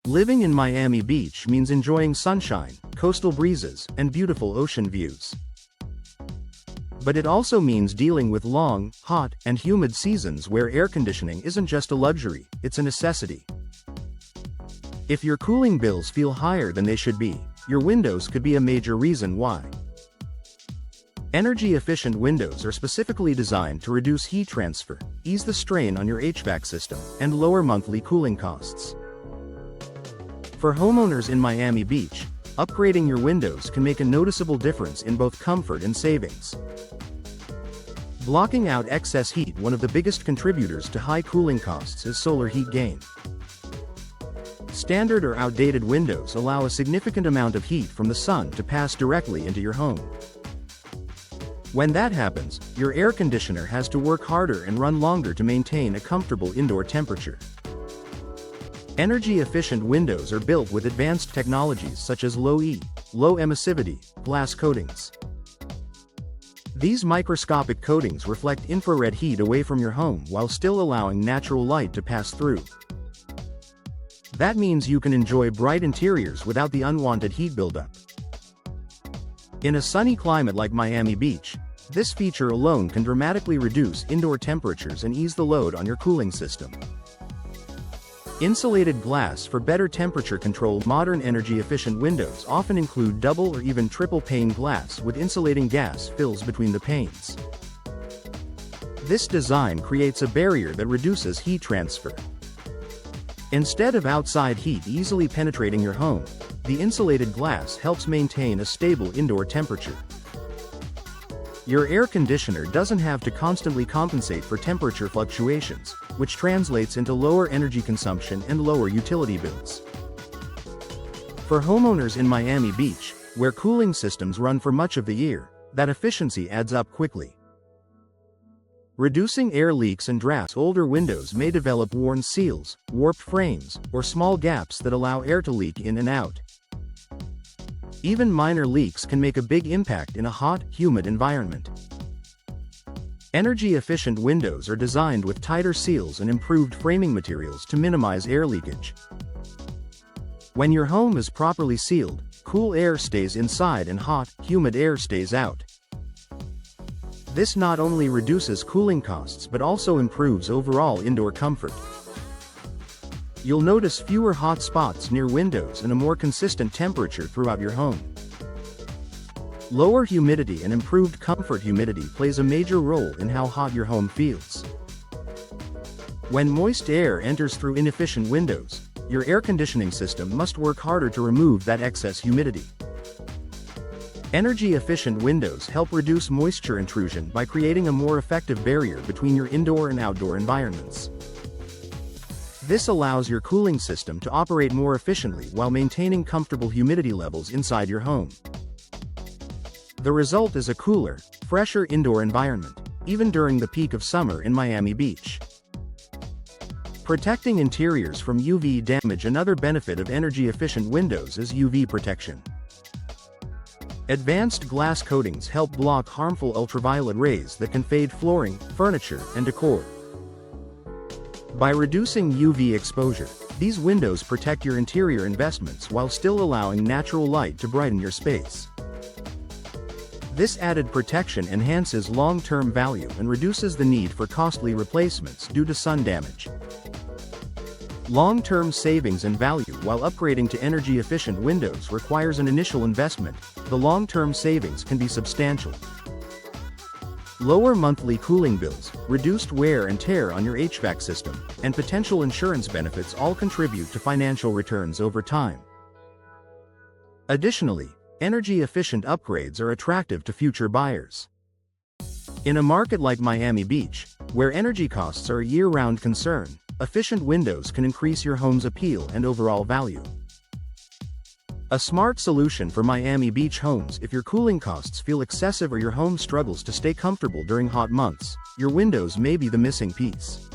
Living in Miami Beach means enjoying sunshine, coastal breezes, and beautiful ocean views. But it also means dealing with long, hot, and humid seasons where air conditioning isn't just a luxury, it's a necessity. If your cooling bills feel higher than they should be, your windows could be a major reason why. Energy-efficient windows are specifically designed to reduce heat transfer, ease the strain on your HVAC system, and lower monthly cooling costs. For homeowners in Miami Beach, upgrading your windows can make a noticeable difference in both comfort and savings. Blocking out excess heat. One of the biggest contributors to high cooling costs is solar heat gain. Standard or outdated windows allow a significant amount of heat from the sun to pass directly into your home. When that happens, your air conditioner has to work harder and run longer to maintain a comfortable indoor temperature. Energy-efficient windows are built with advanced technologies such as low-E, low-emissivity, glass coatings. These microscopic coatings reflect infrared heat away from your home while still allowing natural light to pass through. That means you can enjoy bright interiors without the unwanted heat buildup. In a sunny climate like Miami Beach, this feature alone can dramatically reduce indoor temperatures and ease the load on your cooling system. Insulated glass for better temperature control. Modern energy-efficient windows often include double or even triple pane glass with insulating gas fills between the panes. This design creates a barrier that reduces heat transfer. Instead of outside heat easily penetrating your home, the insulated glass helps maintain a stable indoor temperature. Your air conditioner doesn't have to constantly compensate for temperature fluctuations, which translates into lower energy consumption and lower utility bills. For homeowners in Miami Beach, where cooling systems run for much of the year, that efficiency adds up quickly. Reducing air leaks and drafts. Older windows may develop worn seals, warped frames, or small gaps that allow air to leak in and out. Even minor leaks can make a big impact in a hot, humid environment. Energy-efficient windows are designed with tighter seals and improved framing materials to minimize air leakage. When your home is properly sealed, cool air stays inside and hot, humid air stays out. This not only reduces cooling costs but also improves overall indoor comfort. You'll notice fewer hot spots near windows and a more consistent temperature throughout your home. Lower humidity and improved comfort. Humidity plays a major role in how hot your home feels. When moist air enters through inefficient windows, your air conditioning system must work harder to remove that excess humidity. Energy-efficient windows help reduce moisture intrusion by creating a more effective barrier between your indoor and outdoor environments. This allows your cooling system to operate more efficiently while maintaining comfortable humidity levels inside your home. The result is a cooler, fresher indoor environment, even during the peak of summer in Miami Beach. Protecting interiors from UV damage. Another benefit of energy-efficient windows is UV protection. Advanced glass coatings help block harmful ultraviolet rays that can fade flooring, furniture, and decor. By reducing UV exposure, these windows protect your interior investments while still allowing natural light to brighten your space. This added protection enhances long-term value and reduces the need for costly replacements due to sun damage. Long-term savings and value. While upgrading to energy-efficient windows requires an initial investment, the long-term savings can be substantial. Lower monthly cooling bills, reduced wear and tear on your HVAC system, and potential insurance benefits all contribute to financial returns over time. Additionally, energy-efficient upgrades are attractive to future buyers. In a market like Miami Beach, where energy costs are a year-round concern, efficient windows can increase your home's appeal and overall value. A smart solution for Miami Beach homes. If your cooling costs feel excessive or your home struggles to stay comfortable during hot months, your windows may be the missing piece.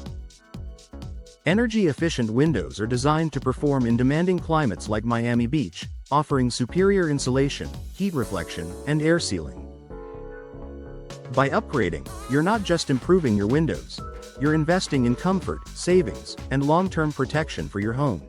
Energy-efficient windows are designed to perform in demanding climates like Miami Beach, offering superior insulation, heat reflection, and air sealing. By upgrading, you're not just improving your windows, you're investing in comfort, savings, and long-term protection for your home.